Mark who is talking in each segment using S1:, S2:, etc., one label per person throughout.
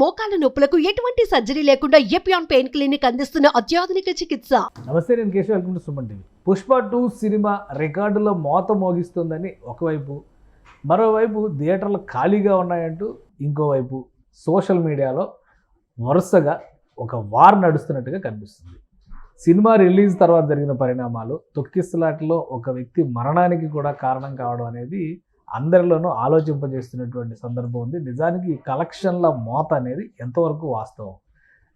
S1: మోకాల నొప్పులకు ఎటువంటి సర్జరీ లేకుండా ఎపియాన్ పెయిన్ క్లినిక్ అందిస్తున్న అత్యాధునిక చికిత్స.
S2: నమస్తే, నేను Keshav. Welcome to Suman TV. Pushpa 2 cinema రికార్డులో మోత మోగిస్తుందని ఒకవైపు, మరోవైపు థియేటర్లు ఖాళీగా ఉన్నాయంటూ ఇంకోవైపు సోషల్ మీడియాలో వరుసగా ఒక వార్ నడుస్తున్నట్టుగా కనిపిస్తుంది. సినిమా రిలీజ్ తర్వాత జరిగిన పరిణామాలు, తొక్కిసలాటలో ఒక వ్యక్తి మరణానికి కూడా కారణం కావడం అనేది అందరిలోనూ ఆలోచింపజేస్తున్నటువంటి సందర్భం ఉంది. నిజానికి ఈ కలెక్షన్ల మోత అనేది ఎంతవరకు వాస్తవం?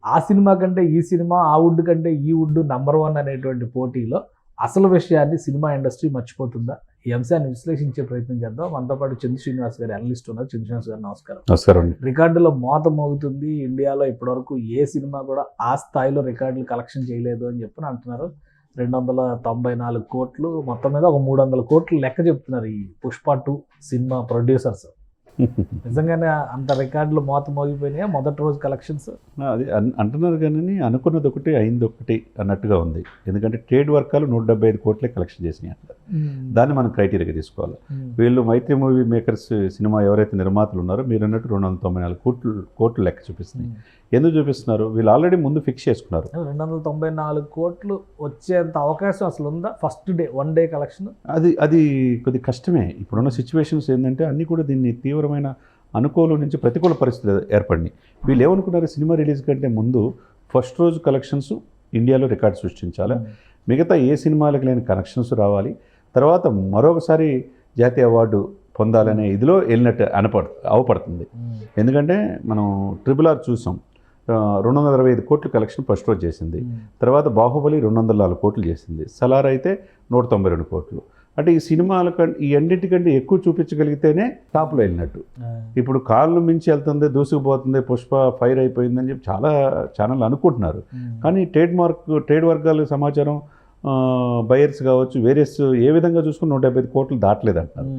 S2: ఆ సినిమా కంటే ఈ సినిమా, ఆ వుడ్ కంటే ఈ వుడ్ నంబర్ 1 అనేటువంటి పోటీలో అసలు విషయాన్ని సినిమా ఇండస్ట్రీ మర్చిపోతుందా? ఈ అంశాన్ని విశ్లేషించే ప్రయత్నం చేద్దాం. మనతో పాటు చంద్ర శ్రీనివాస్ గారు అనలిస్ట్ ఉన్నారు. చంద్ర శ్రీనివాస్ గారు నమస్కారం.
S3: నమస్కారం.
S2: రికార్డులో మోత మోగుతుంది. ఇండియాలో ఇప్పటివరకు ఏ సినిమా కూడా ఆ స్థాయిలో రికార్డులు కలెక్షన్ చేయలేదు అని చెప్పి అంటున్నారు. 294 కోట్లు, మొత్తం మీద ఒక 300 కోట్లు లెక్క చెప్తున్నారు ఈ పుష్ప 2 సినిమా ప్రొడ్యూసర్స్. నిజంగానే అంత రికార్డులు మోత మోగిపోయినాయా మొదటి రోజు కలెక్షన్స్?
S3: అది అంటున్నారు కానీ అనుకున్నది ఒకటి అయింది ఒకటి అన్నట్టుగా ఉంది. ఎందుకంటే ట్రేడ్ వర్గాలు 175 కోట్లే కలెక్షన్ చేసినాయి అంట. దాన్ని మనం క్రైటీరియాగా తీసుకోవాలి. వీళ్ళు మైత్రి మూవీ మేకర్స్ సినిమా ఎవరైతే నిర్మాతలు ఉన్నారో మీరు అన్నట్టు 294 కోట్లు లెక్క చూపిస్తున్నాయి. ఎందుకు చూపిస్తున్నారు? వీళ్ళు ఆల్రెడీ ముందు ఫిక్స్ చేసుకున్నారు.
S2: 294 కోట్లు వచ్చేంత అవకాశం అసలు ఉందా? ఫస్ట్ డే, 1 డే కలెక్షన్
S3: అది కొద్ది కష్టమే. ఇప్పుడున్న సిచ్యువేషన్స్ ఏంటంటే అన్నీ కూడా దీన్ని తీవ్రమైన అనుకూలం నుంచి ప్రతికూల పరిస్థితులు ఏర్పడినాయి. వీళ్ళు ఏమనుకున్నారు? సినిమా రిలీజ్ కంటే ముందు ఫస్ట్ రోజు కలెక్షన్స్ ఇండియాలో రికార్డు సృష్టించాలి, మిగతా ఏ సినిమాలకు లేని కలెక్షన్స్ రావాలి, తర్వాత మరొకసారి జాతీయ అవార్డు పొందాలనే ఇదిలో వెళ్ళినట్టు అవపడుతుంది. ఎందుకంటే మనం RRR చూసాం, 225 కోట్లు కలెక్షన్ ఫస్ట్ రోజు చేసింది. తర్వాత బాహుబలి 204 కోట్లు చేసింది. సలార్ అయితే 192 కోట్లు. అంటే ఈ సినిమాల ఈ అన్నిటికంటే ఎక్కువ చూపించగలిగితేనే టాప్లో వెళ్ళినట్టు. ఇప్పుడు కాళ్ళు మించి వెళ్తుంది, దూసుకుపోతుంది, పుష్ప ఫైర్ అయిపోయిందని చెప్పి చాలా ఛానళ్ళు అనుకుంటున్నారు. కానీ ట్రేడ్ వర్గాల సమాచారం, బయర్స్ కావచ్చు, వేరియస్ ఏ విధంగా చూసుకుని 175 కోట్లు దాటలేదు అంటున్నారు.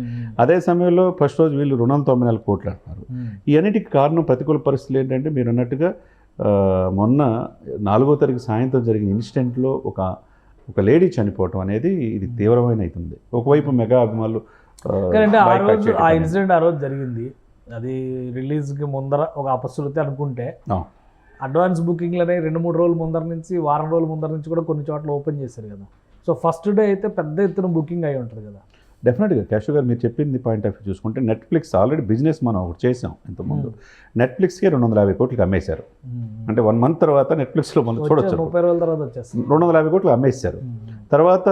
S3: అదే సమయంలో ఫస్ట్ రోజు వీళ్ళు 294 కోట్లు అంటున్నారు. ఈ అన్నిటికి కారణం ప్రతికూల పరిస్థితులు ఏంటంటే మీరు అన్నట్టుగా మొన్న 4వ తారీఖు సాయంత్రం జరిగిన ఇన్సిడెంట్లో ఒక లేడీ చనిపోవటం అనేది ఇది తీవ్రమైన అవుతుంది. ఒకవైపు మెగా అభిమానులు
S2: ఆ ఇన్సిడెంట్ ఆ రోజు జరిగింది. అది రిలీజ్కి ముందర ఒక అపశృతి అనుకుంటే అడ్వాన్స్ బుకింగ్లనే 2-3 రోజుల ముందర నుంచి, వారం రోజుల ముందర నుంచి కూడా కొన్ని చోట్ల ఓపెన్ చేశారు కదా. సో ఫస్ట్ డే అయితే పెద్ద ఎత్తున బుకింగ్ అయి ఉంటుంది కదా.
S3: డెఫినెట్గా కేశవ్ గారు మీరు చెప్పింది పాయింట్ ఆఫ్ వ్యూ చూసుకుంటే నెట్ఫ్లిక్స్ ఆల్రెడీ బిజినెస్ మనం ఒకటి చేసాం ఇంతకుముందు. నెట్ఫ్లిక్స్కే 250 కోట్లకి అమ్మేశారు. అంటే 1 మంత్ తర్వాత నెట్ఫ్లిక్స్లో మనం చూడొచ్చు,
S2: 30 రోజుల తర్వాత వచ్చేస్తుంది.
S3: 250 కోట్లు అమ్మేశారు. తర్వాత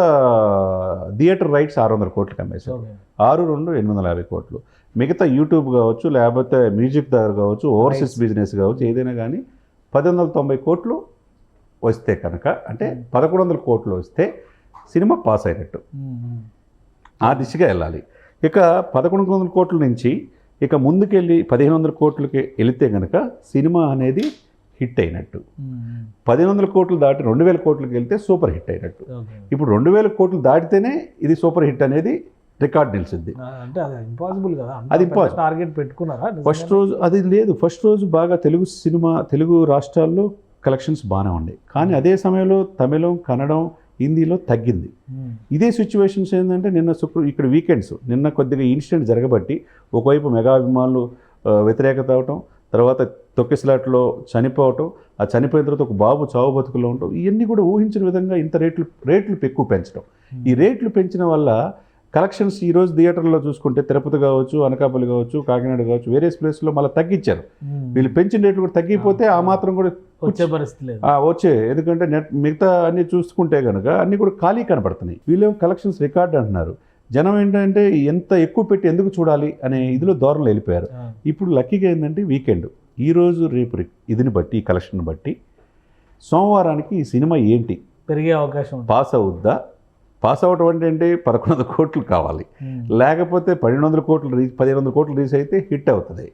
S3: థియేటర్ రైట్స్ 600 కోట్లకి అమ్మేశారు. 6-2 850 కోట్లు. మిగతా యూట్యూబ్ కావచ్చు, లేకపోతే మ్యూజిక్ దగ్గర కావచ్చు, ఓవర్సీస్ బిజినెస్ కావచ్చు, ఏదైనా కానీ 1190 కోట్లు వస్తే కనుక, అంటే 1100 కోట్లు వస్తే సినిమా పాస్ అయినట్టు. ఆ దిశగా వెళ్ళాలి. ఇక 1100 కోట్ల నుంచి ఇక ముందుకెళ్ళి 1500 కోట్లకి వెళితే కనుక సినిమా అనేది హిట్ అయినట్టు. 1500 కోట్లు దాటి 2000 కోట్లకి వెళ్తే సూపర్ హిట్ అయినట్టు. ఇప్పుడు 2000 కోట్లు దాటితేనే ఇది సూపర్ హిట్ అనేది రికార్డ్ నిలిచింది.
S2: అంటే అది ఇంపాసిబుల్ కదా.
S3: అది ఇంపాసిబుల్.
S2: టార్గెట్ పెట్టుకున్నారా
S3: ఫస్ట్ రోజు? అది లేదు. ఫస్ట్ రోజు బాగా తెలుగు రాష్ట్రాల్లో కలెక్షన్స్ బాగానే ఉన్నాయి. కానీ అదే సమయంలో తమిళం, కన్నడం, హిందీలో తగ్గింది. ఇదే సిచ్యువేషన్స్ ఏంటంటే ఇక్కడ వీకెండ్స్ నిన్న కొద్దిగా ఇన్సిడెంట్ జరగబట్టి ఒకవైపు మెగా అభిమానులు వ్యతిరేకత అవటం, తర్వాత తొక్కిసలాట్లో చనిపోవటం, ఆ చనిపోయిన తర్వాత ఒక బాబు చావు బతుకులో ఉండటం, ఇవన్నీ కూడా ఊహించిన విధంగా ఇంత రేట్లు ఎక్కువ పెంచడం. ఈ రేట్లు పెంచిన వల్ల కలెక్షన్స్ ఈరోజు థియేటర్లో చూసుకుంటే తిరుపతి కావచ్చు, అనకాపల్లి కావచ్చు, కాకినాడ కావచ్చు, వేరియస్ ప్లేస్లో మళ్ళీ తగ్గించారు. వీళ్ళు పెంచిన రేట్లు కూడా తగ్గిపోతే ఆ మాత్రం కూడా
S2: వచ్చే పరిస్థితి
S3: ఎందుకంటే మిగతా అన్ని చూసుకుంటే కనుక అన్నీ కూడా ఖాళీ కనపడుతున్నాయి. వీళ్ళేమో కలెక్షన్స్ రికార్డ్ అంటున్నారు. జనం ఏంటంటే ఎంత ఎక్కువ పెట్టి ఎందుకు చూడాలి అనే ఇదిలో ధోరణిలో వెళ్ళిపోయారు. ఇప్పుడు లక్కీగా ఏంటంటే వీకెండ్, ఈరోజు రేపు ఇదిని బట్టి, ఈ కలెక్షన్ బట్టి సోమవారానికి ఈ సినిమా ఏంటి
S2: పెరిగే అవకాశం,
S3: పాస్ అవుద్దా? పాస్ అవటం అంటే 1100 కోట్లు కావాలి, లేకపోతే 1200 కోట్లు 1500 కోట్లు రీచ్ అయితే హిట్ అవుతుంది,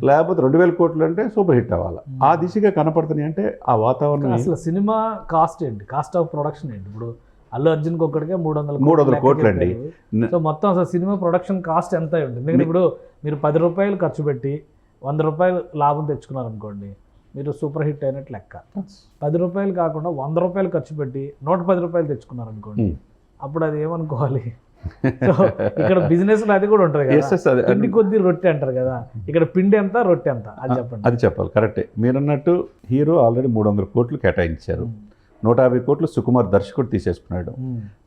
S3: లేకపోతే 2000 కోట్లు అంటే సూపర్ హిట్ అవ్వాలి. ఆ దిశగా కనపడుతున్నాయి. అంటే ఆ వాతావరణం.
S2: అసలు సినిమా కాస్ట్ ఏంటి? కాస్ట్ ఆఫ్ ప్రొడక్షన్ ఏంటి? ఇప్పుడు అల్లు అర్జున్కి ఒక్కడికే
S3: 300 కోట్లు అండి.
S2: సో మొత్తం అసలు సినిమా ప్రొడక్షన్ కాస్ట్ ఎంత ఉంటుంది? ఎందుకంటే ఇప్పుడు మీరు 10 రూపాయలు ఖర్చు పెట్టి 100 రూపాయలు లాభం తెచ్చుకున్నారనుకోండి, మీరు సూపర్ హిట్ అయినట్టు లెక్క. 10 రూపాయలు కాకుండా 100 రూపాయలు ఖర్చు పెట్టి 110 రూపాయలు తెచ్చుకున్నారనుకోండి, అప్పుడు అది ఏమనుకోవాలి? సో ఇక్కడ బిజినెస్ లో అది కూడా ఉంటుంది
S3: Yes, yes,
S2: కదా,
S3: అది-
S2: పిండి కొద్ది రొట్టె అంటారు కదా, ఇక్కడ పిండి ఎంత రొట్టె ఎంత అది చెప్పండి.
S3: అది చెప్పాలి, కరెక్టే. మీరు అన్నట్టు హీరో ఆల్రెడీ 300 కోట్లు కేటాయించారు. 150 కోట్లు సుకుమార్ దర్శకుడు తీసేసుకున్నాడు.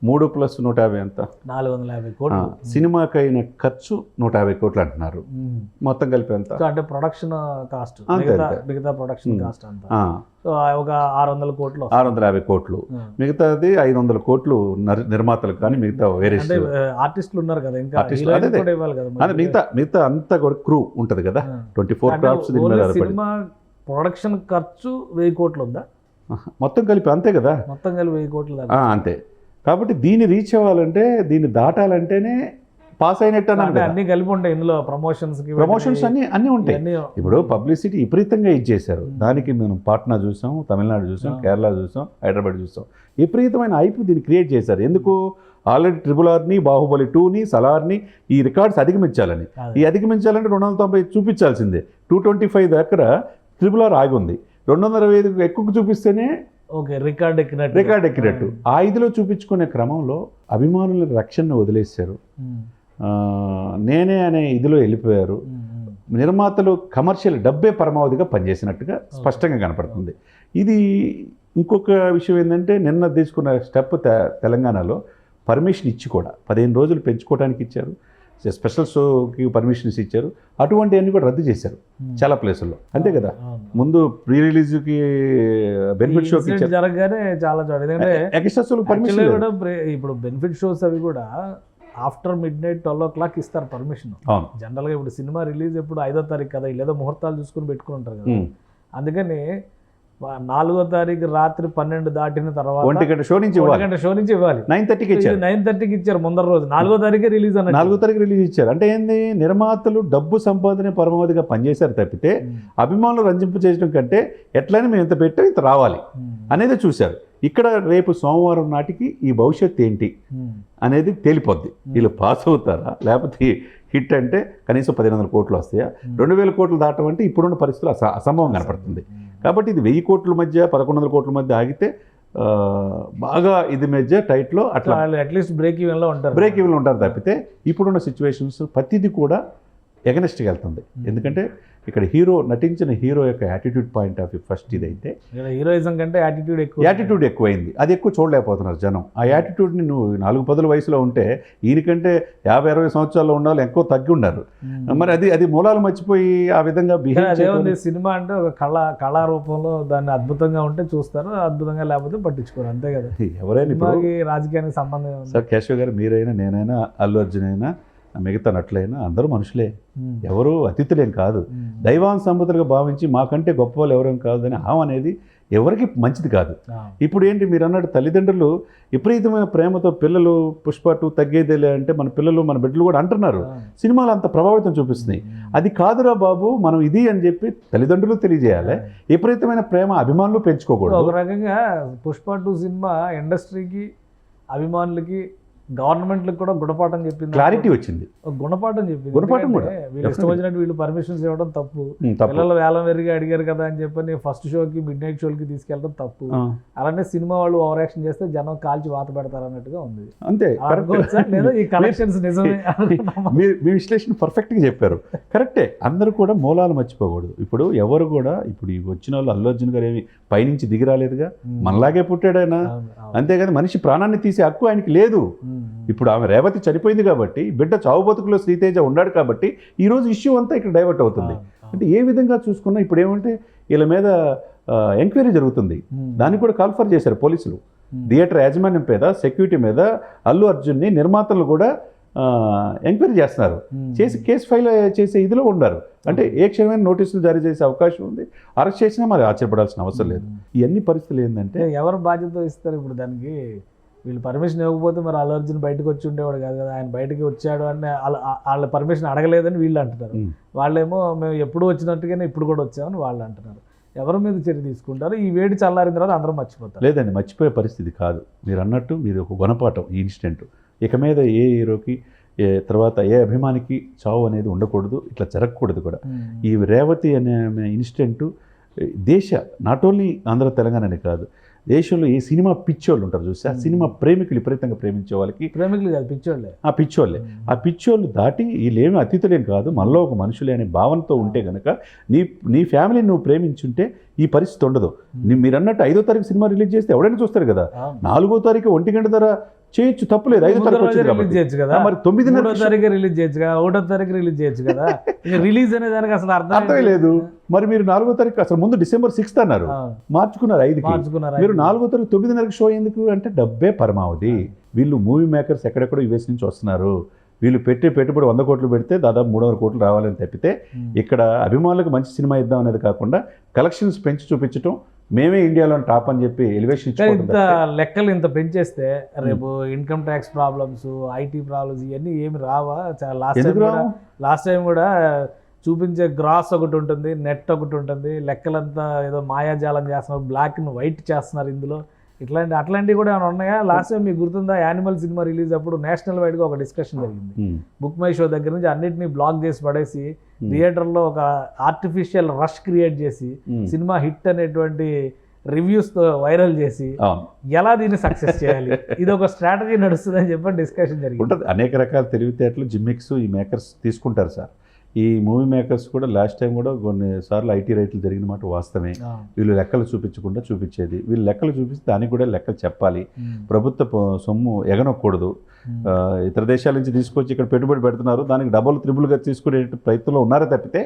S3: 3+150 ఎంత?
S2: 450 కోట్లు.
S3: సినిమాకైన ఖర్చు 150 కోట్లు అంటున్నారు. మొత్తం కలిపి ఎంత?
S2: సో అంటే ప్రొడక్షన్ కాస్ట్,
S3: అంతే, అంతే.
S2: మిగతా ప్రొడక్షన్ కాస్ట్ అంతా
S3: ఆ,
S2: సో ఒక 600 కోట్లు వస్తుంది.
S3: 650 కోట్లు. మిగతాది 500 కోట్లు నిర్మాతలకు కానీ మిగతా వేరే
S2: అంటే ఆర్టిస్టులు ఉన్నారు కదా, ఇంకా
S3: ఆర్టిస్టులు,
S2: హీరోయిన్
S3: అదే.
S2: కూడా ఇవ్వాలి కదా
S3: అదే మిగతా అంతా కూడా క్రూ ఉంటుంది కదా, 24 క్రాఫ్ట్స్ దీని మీద ఆధారపడి.
S2: సినిమా ప్రొడక్షన్ ఖర్చు 1000 కోట్లు ఉందా
S3: మొత్తం కలిపి అంతే కదా,
S2: మొత్తం కలిపి 1000 కోట్లు దాకా.
S3: అంతే. కాబట్టి దీన్ని రీచ్ అవ్వాలంటే, దీన్ని దాటాలంటేనే పాస్ అయినట్టు అన్నాను
S2: అంటే
S3: కదా.
S2: అన్ని కలిపి ఉంటాయి ఇందులో, ప్రమోషన్స్
S3: అన్నీ ఉంటాయి. ఇప్పుడు పబ్లిసిటీ విపరీతంగా ఇచ్చేశారు. దానికి మనం పాట్నా చూసాం, తమిళనాడు చూసాం, కేరళ చూసాం, హైదరాబాద్ చూసాం. విపరీతమైన హైప్ దీన్ని క్రియేట్ చేశారు. ఎందుకు? ఆల్రెడీ RRRని, బాహుబలి 2ని, సలార్ని ఈ రికార్డ్స్ అధిగమించాలని. ఈ అధిగమించాలంటే 290 చూపించాల్సిందే. 225 దగ్గర RRR ఆగి ఉంది. 225 ఎక్కువ చూపిస్తేనే
S2: ఓకే రికార్డ్
S3: ఎక్కినట్టు. ఆ 5లో చూపించుకునే క్రమంలో అభిమానుల రక్షణను వదిలేశారు. నేనే అనే ఇదిలో వెళ్ళిపోయారు. నిర్మాతలు కమర్షియల్ డబ్బే పరమావధిగా పనిచేసినట్టుగా స్పష్టంగా కనపడుతుంది. ఇది ఇంకొక విషయం ఏంటంటే, నిన్న తీసుకున్న స్టెప్ తెలంగాణలో పర్మిషన్ ఇచ్చి కూడా 15 రోజులు పెంచుకోవడానికి ఇచ్చారు. స్పెషల్ షోకి పర్మిషన్స్ ఇచ్చారు. అటువంటివన్నీ కూడా రద్దు చేశారు చాలా ప్లేసుల్లో. అంతే కదా, ముందు ప్రీ రిలీజ్కి బెనిఫిట్ షోకి ఇచ్చారు,
S2: జరగగానే చాలా చోట. ఎందుకంటే
S3: ఎక్స్ట్రా షోకి పర్మిషన్
S2: కూడా ఇప్పుడు బెనిఫిట్ షోస్ అవి కూడా ఆఫ్టర్ midnight 12 o'clock ఇస్తారు పర్మిషన్.
S3: అవును.
S2: జనరల్గా ఇప్పుడు సినిమా రిలీజ్ ఎప్పుడు 5వ తారీఖు కదా, లేదా ముహూర్తాలు చూసుకుని పెట్టుకుని ఉంటారు కదా. అందుకని 4వ తారీఖు రాత్రి 12 దాటిన తర్వాత
S3: 1 గంట షో నుంచి
S2: 1 గంట షో నుంచి ఇవ్వాలి.
S3: 9:30కి ఇచ్చారు.
S2: 9:30కి ఇచ్చారు ముందర రోజు. 4వ తారీఖే రిలీజ్ అన్నట్టు.
S3: 4వ తారీఖు రిలీజ్ ఇచ్చారు. అంటే ఏంది, నిర్మాతలు డబ్బు సంపాదన పరమావధిగా పనిచేశారు తప్పితే అభిమానులు రంజింపు చేయడం కంటే ఎట్లయినా మేము ఇంత పెట్టాం ఇంత రావాలి అనేది చూశారు. ఇక్కడ రేపు సోమవారం నాటికి ఈ భవిష్యత్తు ఏంటి అనేది తేలిపోద్ది. వీళ్ళు పాస్ అవుతారా, లేకపోతే హిట్ అంటే కనీసం 1500 కోట్లు వస్తాయా, 2000 కోట్లు దాటం అంటే ఇప్పుడున్న పరిస్థితులు అసంభవం కనపడుతుంది. కాబట్టి ఇది 1000 కోట్ల మధ్య 1100 కోట్ల మధ్య ఆగితే బాగా ఇది మధ్య టైట్లో అట్లా
S2: అట్లీస్ట్ బ్రేక్ ఈవెన్లో
S3: ఉంటారు తప్పితే ఇప్పుడున్న సిచ్యువేషన్స్ ప్రతిదీ కూడా ఎగనెస్ట్గా వెళ్తుంది. ఎందుకంటే ఇక్కడ నటించిన హీరో యొక్క attitude point of view first. ఇదైతే
S2: హీరోయిజం కంటే యాటిట్యూడ్
S3: ఎక్కువైంది. అది ఎక్కువ చూడలేకపోతున్నారు జనం. ఆ యాటిట్యూడ్ని నువ్వు 4-10 వయసులో ఉంటే ఈయనకంటే 50-60 సంవత్సరాల్లో ఉండాలి, ఎక్కువ తగ్గి ఉన్నారు. మరి అది మూలాలు మర్చిపోయి ఆ విధంగా బిహేవ్.
S2: సినిమా అంటే ఒక కళా రూపంలో దాన్ని అద్భుతంగా ఉంటే చూస్తారు, అద్భుతంగా లేకపోతే పట్టించుకోరు. అంతే కదా.
S3: ఎవరైనా
S2: రాజకీయానికి సంబంధం
S3: సార్, కేశవ్ గారు మీరైనా, నేనైనా, అల్లు అర్జున్ అయినా, మిగతా నటులైనా అందరూ మనుషులే, ఎవరు అతిథులేం కాదు. దైవాన్ సంపదలుగా భావించి మాకంటే గొప్ప వాళ్ళు ఎవరేం కాదని హాం అనేది ఎవరికి మంచిది కాదు. ఇప్పుడు ఏంటి మీరు అన్నట్టు తల్లిదండ్రులు విపరీతమైన ప్రేమతో పిల్లలు పుష్ప 2 తగ్గేదేలే అంటే మన పిల్లలు మన బిడ్డలు కూడా అంటున్నారు. సినిమాలు అంత ప్రభావితం చూపిస్తున్నాయి. అది కాదురా బాబు మనం ఇది అని చెప్పి తల్లిదండ్రులు తెలియజేయాలి. విపరీతమైన ప్రేమ అభిమానులు పెంచుకోకూడదు.
S2: ఒక రకంగా పుష్ప 2 సినిమా ఇండస్ట్రీకి, అభిమానులకి, గవర్నమెంట్లకు కూడా గుణపాఠం చెప్పింది.
S3: క్లారిటీ వచ్చింది,
S2: గుణపాఠం చెప్పింది.
S3: గుణపాఠం కూడా
S2: వీళ్ళు ఇష్టం వచ్చినట్టు వీళ్ళు పర్మిషన్స్ ఇవ్వడం తప్పు. పిల్లలు వేలం వెరిగి అడిగారు కదా అని చెప్పి ఫస్ట్ షోకి midnight షోకి తీసుకెళ్ళడం తప్పు. అలానే సినిమా వాళ్ళు ఓవర్ యాక్షన్ చేస్తే జనం కాల్చి వాత పెడతారు అన్నట్టుగా ఉంది.
S3: అంతే.
S2: లేదా ఈ కలెక్షన్స్ నిజమే.
S3: మీ విశ్లేషణ పర్ఫెక్ట్గా చెప్పారు. కరెక్టే. అందరూ కూడా మూలాలు మర్చిపోకూడదు. ఇప్పుడు ఎవరు కూడా ఇప్పుడు వచ్చిన వాళ్ళు అల్లు అర్జున్ గారు ఏమి పైనుంచి దిగి రాలేదుగా, మనలాగే పుట్టాడైనా. అంతేగాని మనిషి ప్రాణాన్ని తీసే హక్కు ఆయనకి లేదు. ఇప్పుడు ఆమె రేవతి చనిపోయింది కాబట్టి, బిడ్డ చావు బతుకులో శ్రీతేజ ఉన్నాడు కాబట్టి ఈరోజు ఇష్యూ అంతా ఇక్కడ డైవర్ట్ అవుతుంది. అంటే ఏ విధంగా చూసుకున్నా ఇప్పుడు ఏమంటే వీళ్ళ మీద ఎంక్వైరీ జరుగుతుంది. దానికి కూడా కాల్ఫర్ చేశారు పోలీసులు. థియేటర్ యాజమాన్యం మీద, సెక్యూరిటీ మీద అల్లు అర్జున్ని నిర్మాతలు కూడా ఎంక్వైరీ చేస్తున్నారు. చేసి కేసు ఫైల్ చేసే ఇదిలో ఉన్నారు. అంటే ఏ క్షణమైన నోటీసులు జారీ చేసే అవకాశం ఉంది. అరెస్ట్ చేసినా మరి ఆశ్చర్యపడాల్సిన అవసరం లేదు. ఇవన్నీ పరిస్థితులు ఏంటంటే
S2: ఎవరు బాధ్యత ఇస్తారు ఇప్పుడు దానికి? వీళ్ళు పర్మిషన్ ఇవ్వకపోతే మరి అల్లు అర్జున్ బయటకు వచ్చి ఉండేవాడు కాదు కదా. ఆయన బయటకి వచ్చాడు అని వాళ్ళ పర్మిషన్ అడగలేదని వీళ్ళు అంటున్నారు. వాళ్ళేమో మేము ఎప్పుడు వచ్చినట్టుగానే ఇప్పుడు కూడా వచ్చామని వాళ్ళు అంటున్నారు. ఎవరి మీద చర్య తీసుకుంటారు? ఈ వేడి చల్లారిన తర్వాత అందరూ మర్చిపోతారు.
S3: లేదండి, మర్చిపోయే పరిస్థితి కాదు. మీరు అన్నట్టు మీది ఒక గుణపాఠం ఈ ఇన్సిడెంట్. ఇక మీద ఏ హీరోకి తర్వాత ఏ అభిమానికి చావు అనేది ఉండకూడదు, ఇట్లా జరగకూడదు కూడా. ఈ రేవతి అనే ఇన్సిడెంట్ నాట్ ఓన్లీ ఆంధ్ర తెలంగాణనే కాదు, దేశంలో ఈ సినిమా పిచ్చోళ్ళు ఉంటారు చూసి, ఆ సినిమా ప్రేమికులు విపరీతంగా ప్రేమించే వాళ్ళకి
S2: ప్రేమికులు కాదు, పిచ్చోళ్ళే.
S3: ఆ పిచ్చోళ్ళే. ఆ పిచ్చోళ్ళు దాటి వీళ్ళేమి అతీతులేం కాదు, మనలో ఒక మనుషులే అనే భావనతో ఉంటే కనుక నీ ఫ్యామిలీని నువ్వు ప్రేమించుంటే ఈ పరిస్థితి ఉండదు. మీరు అన్నట్టు 5వ తారీఖు సినిమా రిలీజ్ చేస్తే ఎవడైనా చూస్తారు కదా, 4వ తారీఖు 1 గంట ధర చేయొచ్చు, తప్పులేదు. 5వ తారీఖు
S2: రిలీజ్ చేయొచ్చు కదా,
S3: మరి 9వ
S2: తారీఖు రిలీజ్ చేయొచ్చు కదా, 1వ తారీఖు రిలీజ్ చేయొచ్చు కదా. రిలీజ్ అనే దానికి అసలు
S3: అర్థమే లేదు. మరి మీరు 4వ తారీఖు అసలు ముందు December 6th అన్నారు, మార్చుకున్నారు 5కి. మీరు 4వ తారీఖు 9:30 షో ఎందుకు అంటే డబ్బే పరమావధి. వీళ్ళు మూవీ మేకర్స్ ఎక్కడెక్కడో యుఎస్ నుంచి వస్తున్నారు, వీళ్ళు పెట్టుబడి 100 కోట్లు పెడితే దాదాపు 300 కోట్లు రావాలని తప్పితే ఇక్కడ అభిమానులకు మంచి సినిమా ఇద్దాం అనేది కాకుండా కలెక్షన్స్ పెంచి చూపించడం, మేమే ఇండియాలో టాప్ అని చెప్పి ఎలివేషన్
S2: ఇంత లెక్కలు ఇంత పెంచేస్తే రేపు income tax problems, IT problems ఇవన్నీ ఏమి రావా? లాస్ట్ టైం కూడా చూపించే గ్రాస్ ఒకటి ఉంటుంది, నెట్ ఒకటి ఉంటుంది, లెక్కలంతా ఏదో మాయాజాలం చేస్తున్నారు, బ్లాక్ ని వైట్ చేస్తున్నారు ఇందులో. అట్లాంటివి కూడా ఏమైనా ఉన్నాయా? లాస్ట్ టైం మీకు గుర్తుందా, యానిమల్ సినిమా రిలీజ్ అప్పుడు నేషనల్ వైడ్ గా ఒక డిస్కషన్ జరిగింది. బుక్ మై షో దగ్గర నుంచి అన్నిటినీ బ్లాక్ చేసి పడేసి థియేటర్లో ఒక ఆర్టిఫిషియల్ రష్ క్రియేట్ చేసి సినిమా హిట్ అనేటువంటి రివ్యూస్ తో వైరల్ చేసి ఎలా దీన్ని సక్సెస్ చేయాలి, ఇది ఒక స్ట్రాటజీ నడుస్తుందని చెప్పి డిస్కషన్ జరిగింది.
S3: అనేక రకాల తెలివితేటలు జిమ్మిక్స్ ఈ మేకర్స్ తీసుకుంటారు సార్. ఈ మూవీ మేకర్స్ కూడా లాస్ట్ టైం కూడా కొన్నిసార్లు ఐటీ రైట్లు జరిగిన మాట వాస్తవమే. వీళ్ళు లెక్కలు చూపించకుండా చూపించేది, వీళ్ళు లెక్కలు చూపిస్తే దానికి కూడా లెక్కలు చెప్పాలి. ప్రభుత్వ సొమ్ము ఎగనొక్కూడదు. ఇతర దేశాల నుంచి తీసుకొచ్చి ఇక్కడ పెట్టుబడి పెడుతున్నారు, దానికి డబుల్ త్రిబుల్గా తీసుకునే ప్రయత్నంలో ఉన్నారే తప్పితే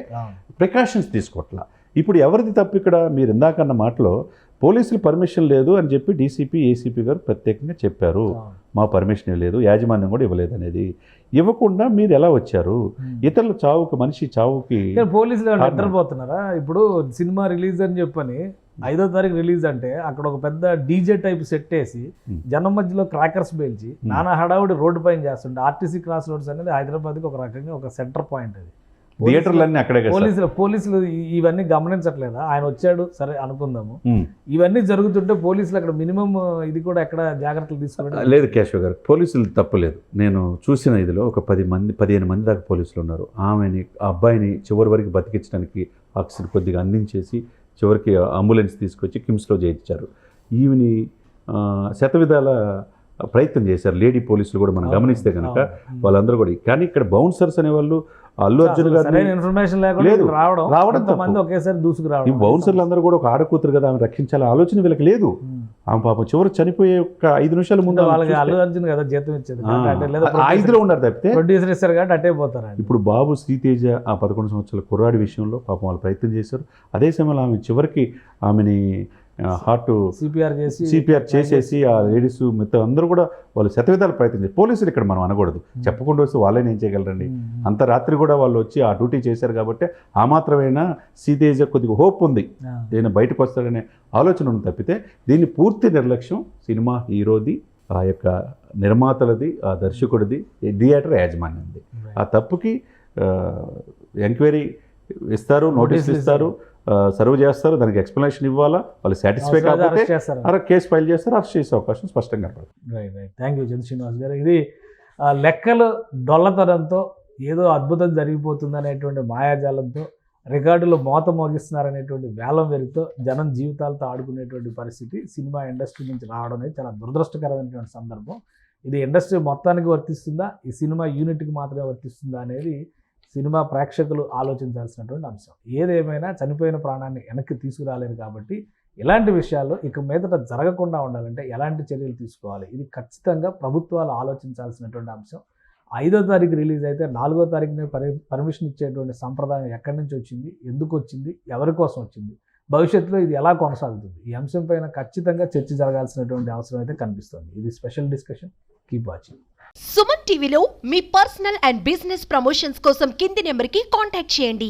S3: ప్రికాషన్స్ తీసుకోవట్లా. ఇప్పుడు ఎవరిది తప్పు ఇక్కడ? మీరు ఇందాకన్న మాటలో పోలీసులు పర్మిషన్ లేదు అని చెప్పి డీసీపీ ఏసీపీ గారు ప్రత్యేకంగా చెప్పారు, మా పర్మిషన్ లేదు, యాజమాన్యం కూడా ఇవ్వలేదు అనేది. ఇవ్వకుండా మీరు ఎలా వచ్చారు? ఇతరుల చావుకి, మనిషి చావుకి
S2: పోలీసులు నిద్రపోతున్నారా? ఇప్పుడు సినిమా రిలీజ్ అని చెప్పని 5వ తారీఖు రిలీజ్ అంటే అక్కడ ఒక పెద్ద డీజే టైప్ సెట్ వేసి జనం మధ్యలో క్రాకర్స్ పేల్చి నానా హడావుడి రోడ్డు పైన చేస్తుంటే, ఆర్టీసీ క్రాస్ రోడ్స్ అనేది హైదరాబాద్కి ఒక రకంగా ఒక సెంటర్ పాయింట్. అది
S3: థియేటర్లన్నీ అక్కడే.
S2: పోలీసులు ఇవన్నీ గమనించట్లేదా? ఆయన వచ్చాడు సరే అనుకుందాము, ఇవన్నీ జరుగుతుంటే పోలీసులు అక్కడ మినిమం ఇది కూడా ఎక్కడ జాగ్రత్తలు తీసుకోవడం
S3: లేదు. కేశవ్ గారు, పోలీసులు తప్పలేదు. నేను చూసిన ఇదిలో ఒక 15 మంది దాకా పోలీసులు ఉన్నారు. ఆమెని, ఆ అబ్బాయిని చివరి వరకు బతికించడానికి ఆక్సిజన్ కొద్దిగా అందించేసి చివరికి అంబులెన్స్ తీసుకొచ్చి కిమ్స్లో చేయించారు. ఈమెని శతవిధాల ప్రయత్నం చేశారు లేడీ పోలీసులు కూడా మనం గమనిస్తే కనుక వాళ్ళందరూ కూడా. కానీ ఇక్కడ బౌన్సర్స్ అనేవాళ్ళు అల్లు అర్జున్ గారు
S2: ఇన్ఫర్మేషన్
S3: లేదు,
S2: రావడం మంది ఒకేసారి దూసుకురావడం.
S3: ఈ బౌన్సర్లు అందరూ కూడా ఒక ఆడకూతురు కదా, ఆమె రక్షించాలి ఆలోచన వీళ్ళకి లేదు. ఆమె పాపం చివరికి చనిపోయే ఒక 5 నిమిషాల ముందు
S2: వాళ్ళకి అల్లు అర్జున్ కదా జీతం ఇచ్చేది,
S3: 5లో ఉన్నారు తప్పితే
S2: ప్రొడ్యూసర్ ఇస్తారు కాబట్టి అట్టే పోతారు.
S3: ఇప్పుడు బాబు శ్రీతేజ ఆ 11 సంవత్సరాల కుర్రాడి విషయంలో పాపం వాళ్ళు ప్రయత్నం చేశారు. అదే సమయంలో ఆమె చివరికి ఆమెని హార్ట్ సిపిఆర్ చేసేసి ఆ లేడీస్ మిగతా అందరూ కూడా వాళ్ళు శతవిధాలు ప్రయత్నం చేసి, పోలీసులు ఇక్కడ మనం అనకూడదు, చెప్పకుండా వస్తే వాళ్ళని ఏం చేయగలరండి? అంత రాత్రి కూడా వాళ్ళు వచ్చి ఆ డ్యూటీ చేశారు కాబట్టి ఆ మాత్రమైనా శ్రీతేజ కొద్దిగా హోప్ ఉంది, నేను బయటకు వస్తాడనే ఆలోచన ఉంది తప్పితే దీన్ని పూర్తి నిర్లక్ష్యం సినిమా హీరోది, ఆ యొక్క నిర్మాతలది, ఆ దర్శకుడిది, థియేటర్ యాజమాన్యంది. ఆ తప్పుకి ఎంక్వైరీ ఇస్తారు, నోటీసులు ఇస్తారు, సర్వ్ చేస్తారు, దానికి ఎక్స్ప్లెనేషన్ ఇవ్వాలా, వాళ్ళు సాటిస్ఫై కాకపోతే కేసు ఫైల్ చేస్తారు, అరెస్ట్ చేసే అవకాశం స్పష్టంగా కనపడుతుంది.
S2: థ్యాంక్ యూ చంద్ర శ్రీనివాస్ గారు. ఇది లెక్కలు డొల్లతనంతో ఏదో అద్భుతం జరిగిపోతుంది అనేటువంటి మాయాజాలంతో రికార్డులు మోత మోగిస్తున్నారనేటువంటి వేలం వెరితో జనం జీవితాలతో ఆడుకునేటువంటి పరిస్థితి సినిమా ఇండస్ట్రీ నుంచి రావడం అనేది చాలా దురదృష్టకరమైనటువంటి సందర్భం. ఇది ఇండస్ట్రీ మొత్తానికి వర్తిస్తుందా, ఈ సినిమా యూనిట్కి మాత్రమే వర్తిస్తుందా అనేది సినిమా ప్రేక్షకులు ఆలోచించాల్సినటువంటి అంశం. ఏదేమైనా చనిపోయిన ప్రాణాన్ని వెనక్కి తీసుకురాలేరు కాబట్టి ఇలాంటి విషయాల్లో ఇక మీదట జరగకుండా ఉండాలంటే ఎలాంటి చర్యలు తీసుకోవాలి, ఇది ఖచ్చితంగా ప్రభుత్వాలు ఆలోచించాల్సినటువంటి అంశం. 5వ తారీఖు రిలీజ్ అయితే 4వ తారీఖునే పర్మిషన్ ఇచ్చేటువంటి సంప్రదాయం ఎక్కడి నుంచి వచ్చింది, ఎందుకు వచ్చింది, ఎవరి కోసం వచ్చింది, భవిష్యత్తులో ఇది ఎలా కొనసాగుతుంది, ఈ అంశం పైన ఖచ్చితంగా చర్చ జరగాల్సినటువంటి అవసరం అయితే కనిపిస్తుంది. ఇది special discussion. Keep watching.
S1: Suman టీవీలో మీ పర్సనల్ అండ్ బిజినెస్ ప్రమోషన్స్ కోసం కింది నెంబర్కి కాంటాక్ట్ చేయండి.